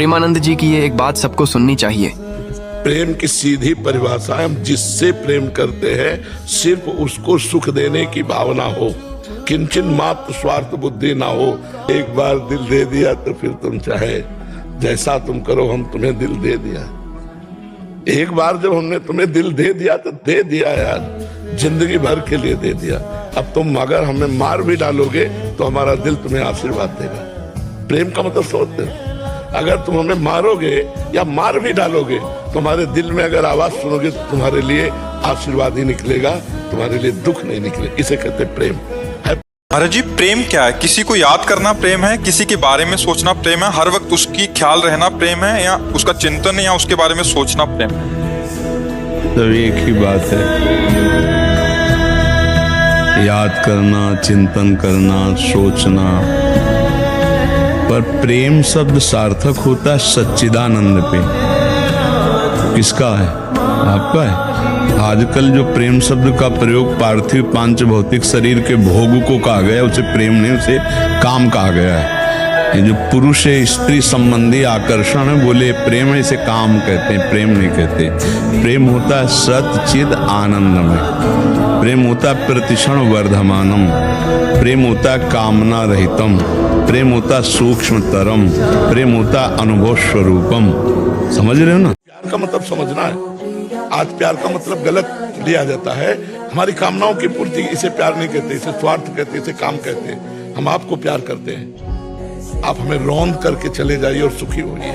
प्रेमानंद जी की ये एक बात सबको सुननी चाहिए। प्रेम की सीधी परिभाषा है, हम जिससे प्रेम करते हैं सिर्फ उसको सुख देने की भावना हो, किंचन मात्र स्वार्थ बुद्धि ना हो। एक बार दिल दे दिया तो फिर तुम चाहे जैसा तुम करो, हम तुम्हें दिल दे दिया। एक बार जब हमने तुम्हें दिल दे दिया तो दे दिया यार, जिंदगी भर के लिए दे दिया। अब तुम अगर हमें मार भी डालोगे तो हमारा दिल तुम्हें आशीर्वाद देगा। प्रेम का मतलब सोचते हो, अगर तुम हमें मारोगे या मार भी डालोगे तो हमारे दिल में अगर आवाज सुनोगे तो तुम्हारे लिए आशीर्वाद ही निकलेगा, तुम्हारे लिए दुख नहीं निकले। इसे कहते प्रेम है। महाराज जी, प्रेम क्या है? किसी को याद करना प्रेम है, किसी के बारे में सोचना प्रेम है, हर वक्त उसकी ख्याल रहना प्रेम है, या उसका चिंतन या उसके बारे में सोचना प्रेम है? तो एक ही बात है, याद करना, चिंतन करना, सोचना। पर प्रेम शब्द सार्थक होता है सच्चिदानंद पे। किसका है? आपका है। आजकल जो प्रेम शब्द का प्रयोग पार्थिव पांच भौतिक शरीर के भोग को कहा गया, उसे प्रेम नहीं, उसे काम कहा गया है। ये जो पुरुष स्त्री संबंधी आकर्षण है, बोले प्रेम है, इसे काम कहते हैं, प्रेम नहीं कहते। प्रेम होता है सच्चिद आनंदमय, प्रेम होता है प्रतिक्षण वर्धमानम, प्रेम होता है कामना रहितम, प्रेम होता है सूक्ष्मतरम, प्रेम होता है अनुभव स्वरूपम। समझ रहे हो ना? प्यार का मतलब समझना है। आज प्यार का मतलब गलत लिया जाता है। हमारी कामनाओं की पूर्ति, इसे प्यार नहीं कहते, इसे स्वार्थ कहते, इसे काम कहते हैं। हम आपको प्यार करते हैं, आप हमें रौंद करके चले जाइए और सुखी होइए।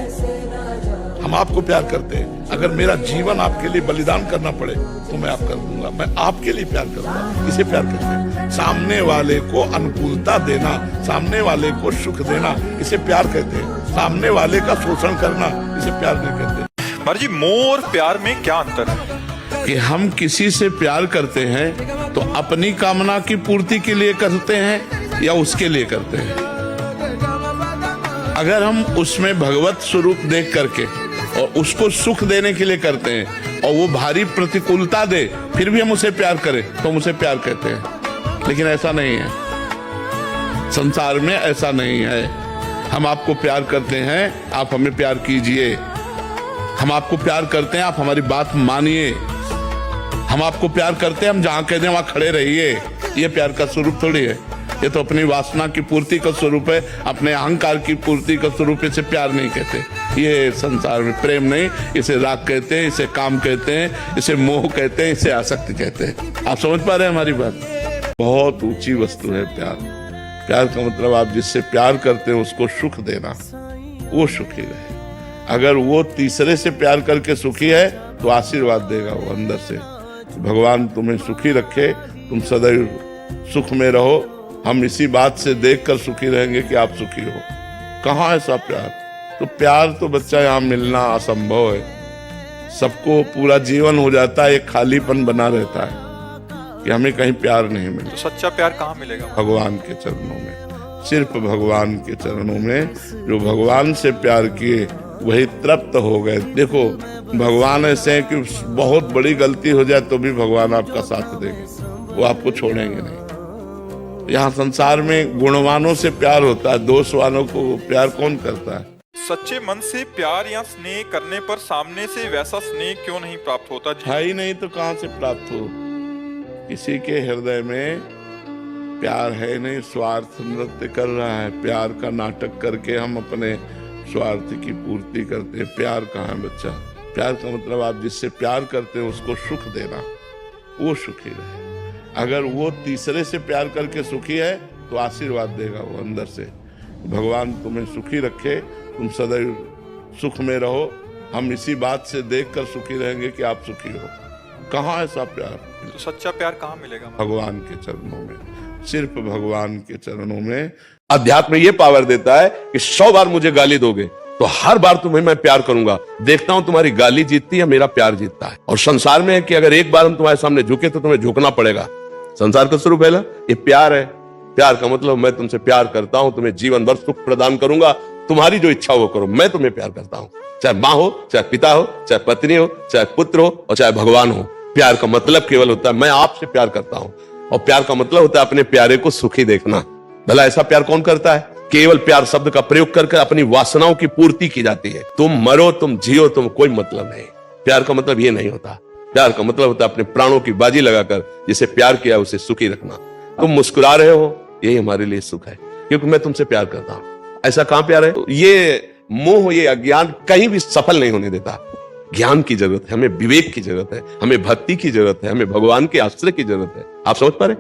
हम आपको प्यार करते हैं। अगर मेरा जीवन आपके लिए बलिदान करना पड़े तो मैं आप कर दूंगा, मैं आपके लिए प्यार करूंगा। इसे प्यार करते हैं। सामने वाले को अनुकूलता देना, सामने वाले को सुख देना, इसे प्यार कहते हैं। सामने वाले का शोषण करना, इसे प्यार नहीं कहते। महाराज जी, मोह और प्यार में क्या अंतर है? कि हम किसी से प्यार करते हैं तो अपनी कामना की पूर्ति के लिए करते हैं या उसके लिए करते हैं। अगर हम उसमें भगवत स्वरूप देख करके और उसको सुख देने के लिए करते हैं और वो भारी प्रतिकूलता दे फिर भी हम उसे प्यार करें तो हम उसे प्यार कहते हैं। लेकिन ऐसा नहीं है, संसार में ऐसा नहीं है। हम आपको प्यार करते हैं, आप हमें प्यार कीजिए। हम आपको प्यार करते हैं, आप हमारी बात मानिए। हम आपको प्यार करते हैं, हम जहां कहते हैं वहां खड़े रहिए। ये प्यार का स्वरूप थोड़ी है, ये तो अपनी वासना की पूर्ति का स्वरूप है, अपने अहंकार की पूर्ति का स्वरूप। इसे प्यार नहीं कहते। ये संसार में प्रेम नहीं, इसे राग कहते हैं, इसे काम कहते हैं, इसे मोह कहते हैं, इसे आसक्ति कहते हैं। आप समझ पा रहे हैं हमारी बात? बहुत ऊंची वस्तु है प्यार। प्यार का मतलब आप जिससे प्यार करते हैं उसको सुख देना, वो सुखी रहे। अगर वो तीसरे से प्यार करके सुखी है तो आशीर्वाद देगा वो अंदर से। भगवान तुम्हें सुखी रखे, तुम सदैव सुख में रहो। हम इसी बात से देखकर सुखी रहेंगे कि आप सुखी हो। कहाँ है ऐसा प्यार? तो प्यार तो बच्चा यहाँ मिलना असंभव है। सबको पूरा जीवन हो जाता है, एक खालीपन बना रहता है कि हमें कहीं प्यार नहीं मिलता। तो सच्चा प्यार कहाँ मिलेगा? भगवान के चरणों में, सिर्फ भगवान के चरणों में। जो भगवान से प्यार किए वही तृप्त हो गए। देखो, भगवान ऐसे हैं कि बहुत बड़ी गलती हो जाए तो भी भगवान आपका साथ देंगे, वो आपको छोड़ेंगे नहीं। यहाँ संसार में गुणवानों से प्यार होता है, दोषवानों को प्यार कौन करता है? सच्चे मन से प्यार या स्नेह करने पर सामने से वैसा स्नेह क्यों नहीं प्राप्त होता जी? है ही नहीं तो कहाँ से प्राप्त हो? किसी के हृदय में प्यार है नहीं, स्वार्थ नृत्य कर रहा है। प्यार का नाटक करके हम अपने स्वार्थ की पूर्ति करते हैं। प्यार कहाँ है बच्चा? प्यार का मतलब आप जिससे प्यार करते हैं उसको सुख देना, वो सुखी रहे। अगर वो तीसरे से प्यार करके सुखी है तो आशीर्वाद देगा वो अंदर से। भगवान तुम्हें सुखी रखे, तुम सदैव सुख में रहो। हम इसी बात से देखकर सुखी रहेंगे कि आप सुखी हो। कहाँ ऐसा प्यार? तो सच्चा प्यार कहाँ मिलेगा? भगवान के चरणों में, सिर्फ भगवान के चरणों में। अध्यात्म ये पावर देता है कि 100 बार मुझे गाली दोगे तो हर बार तुम्हें मैं प्यार करूंगा। देखता हूं तुम्हारी गाली जीतती है, मेरा प्यार जीतता है। और संसार में है कि अगर एक बार हम तुम्हारे सामने झुके तो तुम्हें झुकना पड़ेगा। संसार का स्वरूप है ना, ये प्यार है। प्यार का मतलब मैं तुमसे प्यार करता हूं, तुम्हें जीवन भर सुख प्रदान करूंगा, तुम्हारी जो इच्छा वो करो। मैं तुम्हें प्यार करता हूं, चाहे माँ हो, चाहे पिता हो, चाहे पत्नी हो, चाहे पुत्र हो और चाहे भगवान हो। प्यार का मतलब केवल होता है मैं आपसे प्यार करता हूं। और प्यार का मतलब होता है अपने प्यारे को सुखी देखना। भला ऐसा प्यार कौन करता है? केवल प्यार शब्द का प्रयोग करके अपनी वासनाओं की पूर्ति की जाती है। तुम मरो, तुम जियो, तुम कोई मतलब नहीं। प्यार का मतलब ये नहीं होता। प्यार का मतलब होता है अपने प्राणों की बाजी लगाकर जिसे प्यार किया उसे सुखी रखना। तुम मुस्कुरा रहे हो, यही हमारे लिए सुख है, क्योंकि मैं तुमसे प्यार करता हूं। ऐसा कहां प्यार है? ये मोह, ये अज्ञान कहीं भी सफल नहीं होने देता। ज्ञान की जरूरत है, हमें विवेक की जरूरत है, हमें भक्ति की जरूरत है, हमें भगवान के आश्रय की जरूरत है। आप समझ पा रहे?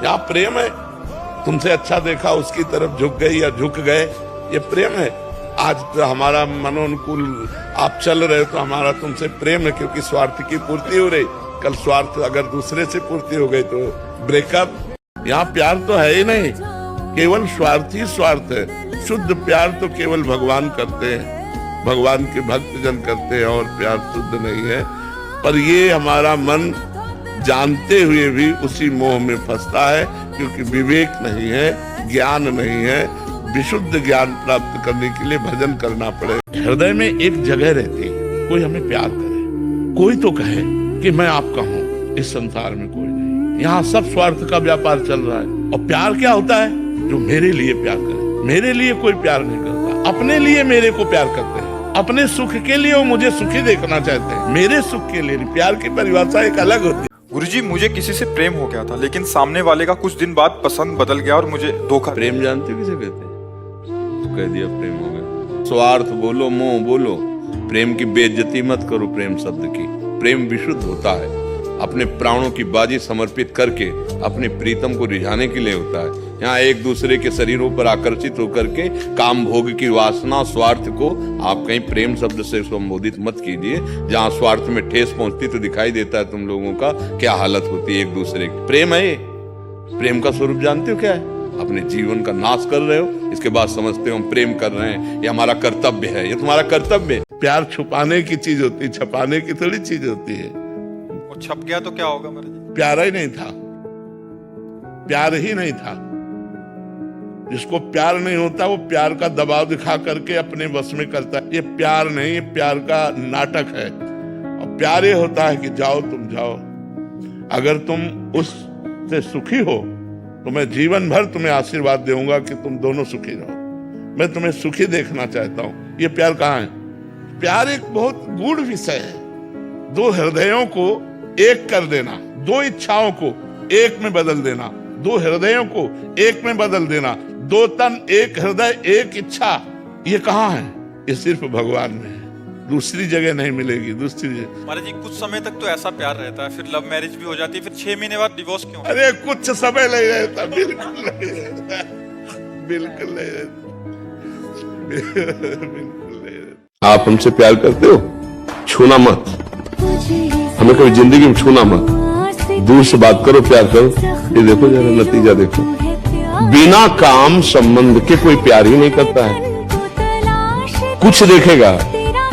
यहाँ प्रेम है। तुमसे अच्छा देखा, उसकी तरफ झुक गई या झुक गए, ये प्रेम है। आज तो हमारा मनोनुकूल आप चल रहे हो तो हमारा तुमसे प्रेम है, क्योंकि स्वार्थ की पूर्ति हो रही। कल स्वार्थ अगर दूसरे से पूर्ति हो गई तो ब्रेकअप। यहाँ प्यार तो है ही नहीं, केवल स्वार्थ ही स्वार्थ है। शुद्ध प्यार तो केवल भगवान करते हैं, भगवान के भक्तजन करते हैं, और प्यार शुद्ध नहीं है। पर ये हमारा मन जानते हुए भी उसी मोह में फंसता है, क्योंकि विवेक नहीं है, ज्ञान नहीं है। विशुद्ध ज्ञान प्राप्त करने के लिए भजन करना पड़े। हृदय में एक जगह रहती है, कोई हमें प्यार करे, कोई तो कहे कि मैं आपका हूँ। इस संसार में कोई नहीं। यहाँ सब स्वार्थ का व्यापार चल रहा है। और प्यार क्या होता है? जो मेरे लिए प्यार करे। मेरे लिए कोई प्यार नहीं करता, अपने लिए मेरे को प्यार करते हैं। अपने सुख के लिए वो मुझे सुखी देखना चाहते हैं, मेरे सुख के लिए। प्यार की परिभाषा एक अलग होती है। गुरुजी, मुझे किसी से प्रेम हो गया था, लेकिन सामने वाले का कुछ दिन बाद पसंद बदल गया और मुझे धोखा। प्रेम जानते हो किसे कहते हैं? कह दिया प्रेम हो गया। स्वार्थ बोलो, मोह बोलो, प्रेम की बेइज्जती मत करो। प्रेम शब्द की, प्रेम विशुद्ध होता है, अपने प्राणों की बाजी समर्पित करके अपने प्रीतम को रिझाने के लिए होता है। यहाँ एक दूसरे के शरीरों पर आकर्षित होकर के काम भोग की वासना, स्वार्थ को आप कहीं प्रेम शब्द से संबोधित मत कीजिए। जहाँ स्वार्थ में ठेस पहुंचती तो दिखाई देता है तुम लोगों का क्या हालत होती है एक दूसरे की। प्रेम है ये। प्रेम का स्वरूप जानते हो क्या है? अपने जीवन का नाश कर रहे हो, इसके बाद समझते हो हम प्रेम कर रहे हैं, ये हमारा कर्तव्य है। ये तुम्हारा कर्तव्य है। प्यार छुपाने की चीज होती है, छपाने की थोड़ी चीज होती है। वो छप गया तो क्या होगा महाराज? प्यार ही नहीं था, प्यार ही नहीं था। जिसको प्यार नहीं होता वो प्यार का दबाव दिखा करके अपने वश में करता है। ये प्यार नहीं, ये प्यार का नाटक है। और प्यार ये होता है कि जाओ, तुम जाओ। अगर तुम उससे सुखी हो तो मैं जीवन भर तुम्हें आशीर्वाद दूंगा कि तुम दोनों सुखी रहो। मैं तुम्हें सुखी देखना चाहता हूं। ये प्यार कहाँ है? प्यार एक बहुत गूढ़ विषय है। दो हृदयों को एक कर देना, दो इच्छाओं को एक में बदल देना, दो हृदयों को एक में बदल देना, दो तन एक हृदय एक इच्छा। ये कहाँ है? ये सिर्फ भगवान में है, दूसरी जगह नहीं मिलेगी। दूसरी जगह महाराज जी, कुछ समय तक तो ऐसा प्यार रहता है, फिर लव मैरिज भी हो जाती है, फिर 6 महीने बाद डिवोर्स क्यों? अरे कुछ समय नहीं रहता, बिल्कुल नहीं रहता, बिल्कुल नहीं रहता, बिल्कुल नहीं रहता। आप हमसे प्यार करते हो? छूना मत, हमें कभी जिंदगी में छूना मत। दूर से बात करो, प्यार करो। ये देखो जरा नतीजा देखो। बिना काम संबंध के कोई प्यार ही नहीं करता है। कुछ देखेगा,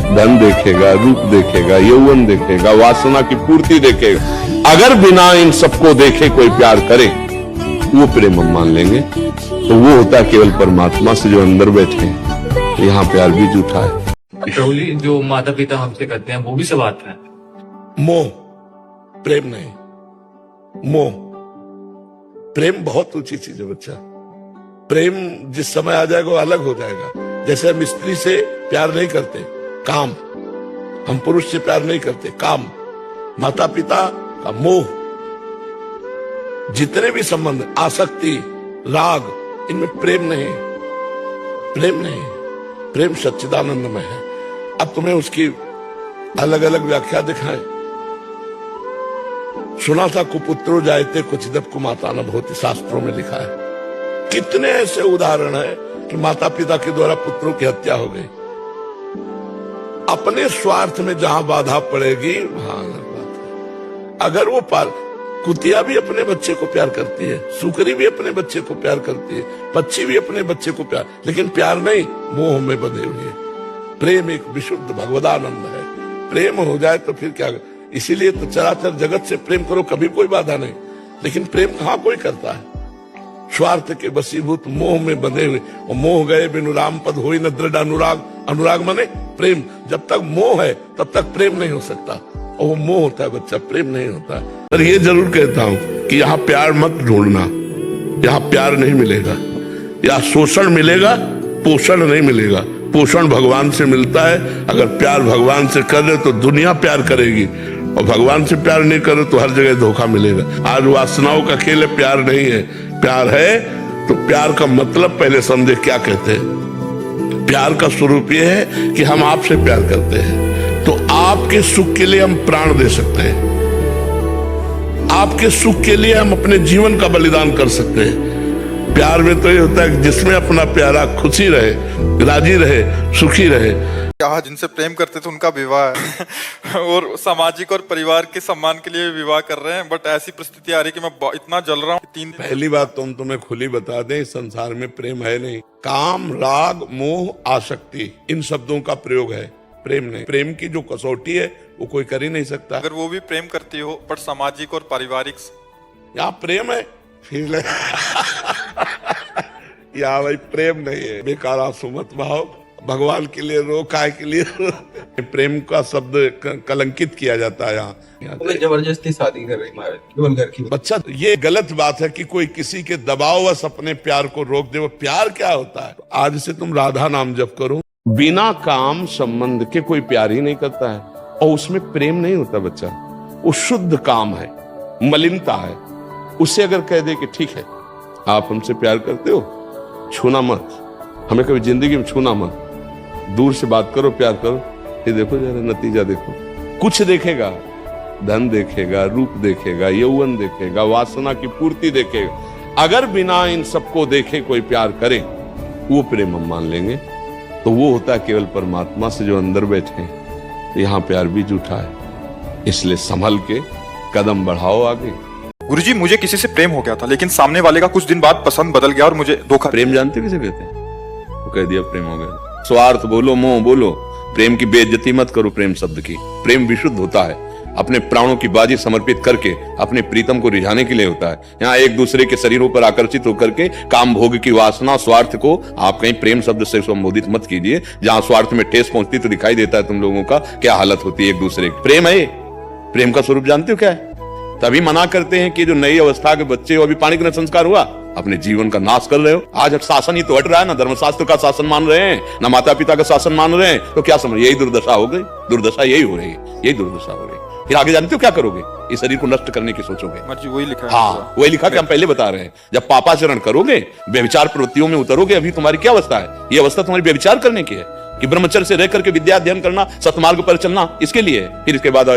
धन देखेगा, रूप देखेगा, यौवन देखेगा, वासना की पूर्ति देखेगा। अगर बिना इन सबको देखे कोई प्यार करे वो प्रेम हम मान लेंगे। तो वो होता है केवल परमात्मा से जो अंदर बैठे हैं। यहाँ प्यार भी झूठा है। प्रभु जी, जो माता पिता हमसे करते हैं वो भी सब आता है। मोह, प्रेम नहीं। मोह, प्रेम बहुत ऊंची चीज है बच्चा। प्रेम जिस समय आ जाएगा वो अलग हो जाएगा। जैसे हम स्त्री से प्यार नहीं करते, काम। हम पुरुष से प्यार नहीं करते, काम। माता पिता का मोह, जितने भी संबंध, आसक्ति, राग, इनमें प्रेम नहीं। प्रेम नहीं, प्रेम सच्चिदानंद में है। अब तुम्हें उसकी अलग अलग व्याख्या दिखाएं। सुना था कुपुत्रो जायते क्वचिदपि कुमाता न भवति, शास्त्रों में लिखा है। कितने ऐसे उदाहरण है कि माता पिता के द्वारा पुत्रों की हत्या हो गई। अपने स्वार्थ में जहां बाधा पड़ेगी वहां अलग बात है। अगर वो कुतिया भी अपने बच्चे को प्यार करती है, सुकरी भी अपने बच्चे को प्यार करती है, पक्षी भी अपने बच्चे को प्यार, लेकिन प्यार नहीं, मोह में बंधे हुए है। प्रेम एक विशुद्ध भगवदानंद है। प्रेम हो जाए तो फिर क्या? इसीलिए तो चराचर जगत से प्रेम करो, कभी कोई बाधा नहीं। लेकिन प्रेम कहाँ कोई करता है? स्वार्थ के वशीभूत मोह में बंधे हुए। और मोह गए बिनु राम पद होई न दृढ़ अनुराग। अनुराग माने प्रेम। जब तक मोह है तब तक प्रेम नहीं हो सकता। और वो मोह होता है बच्चा, प्रेम नहीं होता। पर ये जरूर कहता हूं कि यहाँ प्यार मत ढूंढना, यहाँ प्यार नहीं मिलेगा। या शोषण मिलेगा, पोषण नहीं मिलेगा। पोषण भगवान से मिलता है। अगर प्यार भगवान से कर रहे तो दुनिया प्यार करेगी, और भगवान से प्यार नहीं करे तो हर जगह धोखा मिलेगा। आज वासनाओं का खेल है, प्यार नहीं है। प्यार है तो प्यार का मतलब पहले समझे क्या कहते हैं। प्यार का स्वरूप यह है कि हम आपसे प्यार करते हैं तो आपके सुख के लिए हम प्राण दे सकते हैं, आपके सुख के लिए हम अपने जीवन का बलिदान कर सकते हैं। प्यार में तो ये होता है कि जिसमें अपना प्यारा खुशी रहे, राजी रहे, सुखी रहे। यहाँ जिनसे प्रेम करते थे उनका विवाह है और सामाजिक और परिवार के सम्मान के लिए विवाह कर रहे हैं, बट ऐसी परिस्थिति आ रही है कि मैं इतना जल रहा हूँ। पहली बात तो हम तुम्हें खुली बता दें, इस संसार में प्रेम है नहीं। काम, राग, मोह, आसक्ति, इन शब्दों का प्रयोग है, प्रेम नहीं। प्रेम की जो कसौटी है वो कोई कर ही नहीं सकता। अगर वो भी प्रेम करती हो बट सामाजिक और पारिवारिक, यहाँ प्रेम है फिर यहाँ भाई प्रेम नहीं है। बेकार आंसू मत बहाओ, भगवान के लिए रो, काय के लिए रो। प्रेम का शब्द कलंकित किया जाता है यहाँ। जबरदस्ती शादी कर रही केवल घर की। अच्छा, ये गलत बात है कि कोई किसी के दबाववश अपने प्यार को रोक दे। वो प्यार क्या होता है? आज से तुम राधा नाम जप करो, बिना काम संबंध के कोई प्यार ही नहीं करता है, और उसमें प्रेम नहीं होता बच्चा। वो शुद्ध काम है, मलिनता है। उससे अगर कह दे कि ठीक है आप हमसे प्यार करते हो, छूना मत, हमें कभी जिंदगी में छूना मत, दूर से बात करो, प्यार करो, ये देखो जरा नतीजा देखो। कुछ देखेगा, धन देखेगा, रूप देखेगा, यौवन देखेगा, वासना की पूर्ति देखेगा। अगर बिना इन सबको देखे कोई प्यार करे, वो प्रेम हम मान लेंगे। तो वो होता है केवल परमात्मा से जो अंदर बैठे हैं। यहाँ प्यार भी झूठा है, इसलिए संभल के कदम बढ़ाओ आगे। गुरुजी मुझे किसी से प्रेम हो गया था, लेकिन सामने वाले का कुछ दिन बाद पसंद बदल गया और मुझे धोखा। प्रेम जानते किसे कहते हैं? वो कह दिया प्रेम हो गया। स्वार्थ बोलो, मोह बोलो, प्रेम की बेइज्जती मत करो प्रेम शब्द की। प्रेम विशुद्ध होता है, अपने प्राणों की बाजी समर्पित करके अपने प्रीतम को रिझाने के लिए होता है। यहाँ एक दूसरे के शरीरों पर आकर्षित होकर के काम भोग की वासना, स्वार्थ को आप कहीं प्रेम शब्द से संबोधित मत कीजिए। जहां स्वार्थ में ठेस पहुंचती तो दिखाई देता है तुम लोगों का क्या हालत होती है एक दूसरे की। प्रेम है, प्रेम का स्वरूप जानते हो क्या है? तभी मना करते हैं कि जो नई अवस्था के बच्चे हो, अभी पाणी ग्रहण संस्कार हुआ, अपने जीवन का नाश कर रहे हो। आज शासन ही तो हट रहा है, ना धर्मशास्त्र का शासन मान रहे हैं, ना माता पिता का शासन मान रहे हैं, तो क्या समझ, यही दुर्दशा हो गई। दुर्दशा यही हो रही है, यही दुर्दशा हो रही है। फिर आगे जानते हो क्या करोगे? इस शरीर को नष्ट करने की सोचोगे। वही लिखा है। हाँ, वही लिखा कि हम पहले बता रहे हैं। जब पापाचरण करोगे, व्यभिचार प्रवृत्तियों में उतरोगे, अभी तुम्हारी क्या अवस्था है? ये अवस्था तुम्हारी व्यभिचार करने की है कि ब्रह्मचर्य से रह करके विद्या अध्ययन करना, सतमार्ग पर चलना, इसके लिए है। फिर इसके बाद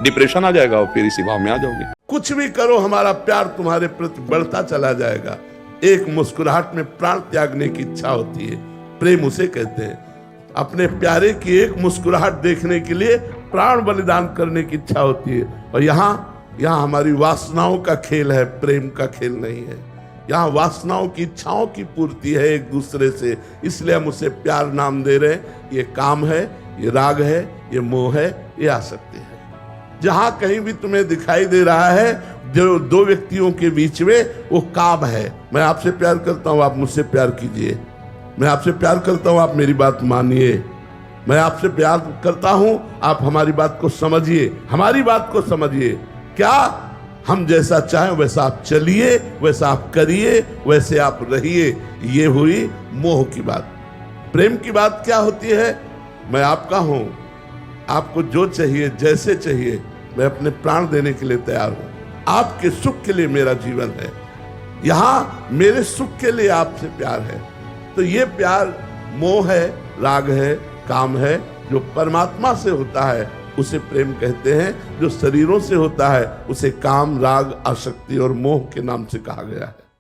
डिप्रेशन आ जाएगा और फिर इसी भाव में आ जाओगे। कुछ भी करो, हमारा प्यार तुम्हारे प्रति बढ़ता चला जाएगा। एक मुस्कुराहट में प्राण त्यागने की इच्छा होती है, प्रेम उसे कहते हैं। अपने प्यारे की एक मुस्कुराहट देखने के लिए प्राण बलिदान करने की इच्छा होती है। और यहाँ हमारी वासनाओं का खेल है, प्रेम का खेल नहीं है। यहाँ वासनाओं की इच्छाओं की पूर्ति है एक दूसरे से, इसलिए हम उसे प्यार नाम दे रहे हैं। ये काम है, ये राग है, ये मोह है, ये आसक्ति है। जहां कहीं भी तुम्हें दिखाई दे रहा है जो दो व्यक्तियों के बीच में, वो काम है। मैं आपसे प्यार करता हूं, आप मुझसे प्यार कीजिए। मैं आपसे प्यार करता हूं, आप मेरी बात मानिए। मैं आपसे प्यार करता हूं, आप हमारी बात को समझिए, हमारी बात को समझिए। क्या हम जैसा चाहें वैसा आप चलिए, वैसा आप करिए, वैसे आप रहिए। ये हुई मोह की बात। प्रेम की बात क्या होती है? मैं आपका हूं, आपको जो चाहिए, जैसे चाहिए, मैं अपने प्राण देने के लिए तैयार हूं। आपके सुख के लिए मेरा जीवन है, यहां मेरे सुख के लिए आपसे प्यार है। तो ये प्यार मोह है, राग है, काम है। जो परमात्मा से होता है उसे प्रेम कहते हैं, जो शरीरों से होता है उसे काम, राग, आसक्ति और मोह के नाम से कहा गया है।